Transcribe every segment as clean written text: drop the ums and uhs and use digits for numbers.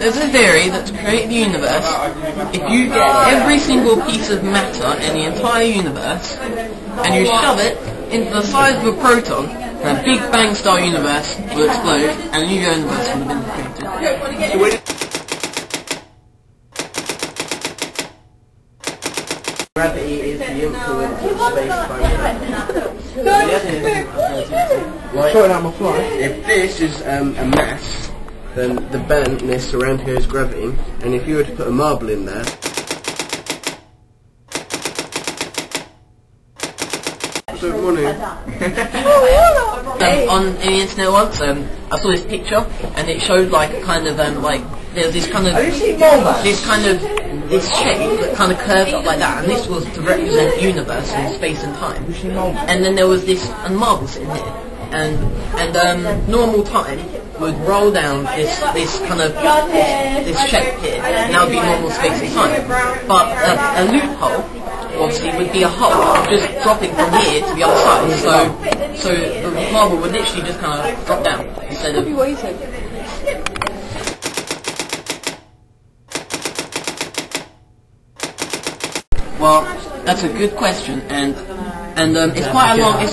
there's a theory that to create the universe, if you get every single piece of matter in the entire universe and you shove it into the size of a proton, a Big Bang style universe will explode and a new universe will have been created. Gravity is the influence of space-time. If this is a mass, then the bentness around here is gravity, and if you were to put a marble in there... Good morning. On the internet once, I saw this picture, and it showed like kind of like there's this kind of this shape that kind of curved up like that, and this was to represent the universe in space and time. And then there was this marble sitting here, and normal time would roll down this kind of this shape here, and that would be normal space and time. But a loophole obviously would be a hole just dropping from here to the other side, so the marble would literally just kind of drop down instead of... Well, that's a good question, and it's quite a long... it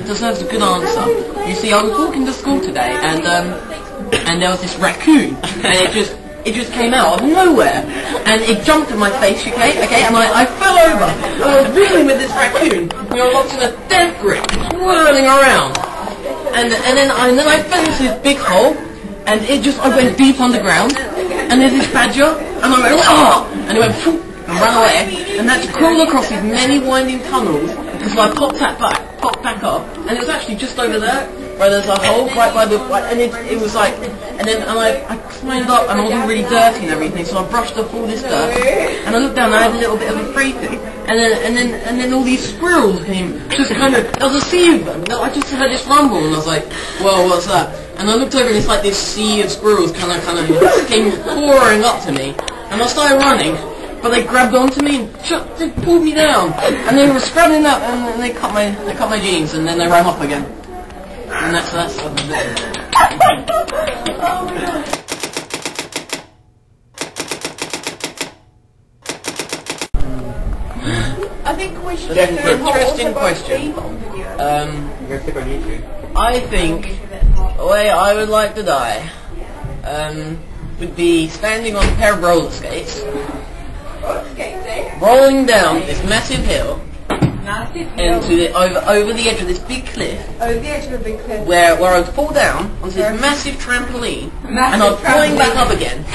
deserves a good answer. You see, I was walking to school today, and there was this raccoon, and it just came out of nowhere, and it jumped in my face, okay, and I fell over, and I was dealing with this raccoon, we were locked in a death grip, whirling around, and then I fell into this big hole, and I went deep underground, and there's this badger, and I went, oh, and it went, poof, and ran away, and had to crawl across these many winding tunnels, until I popped back up, and it was actually just over there, where there's a hole right by the, and it was like, and I climbed up, and I wasn't really dirty and everything, so I brushed up all this dirt, and I looked down, and I had a little bit of a briefing, and then all these squirrels came, just kind of, there was a sea of them, I just heard this rumble, and I was like, whoa, what's that? And I looked over, and it's like this sea of squirrels kind of came pouring up to me, and I started running, but they grabbed onto me and they pulled me down, and they were scrabbling up, and they cut my jeans, and then they ran off again. And that's it. I think we should do an interesting question. I think the way I would like to die would be standing on a pair of roller skates, rolling down this massive hill into over the edge of this big cliff. Over the edge of a big cliff. Where I would fall down onto this massive trampoline, and I'd flying back up again.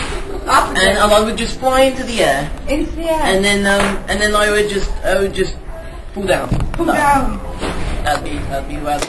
And I would just fly into the air. Into the air. And then I would just fall down. Fall down. That'd be well.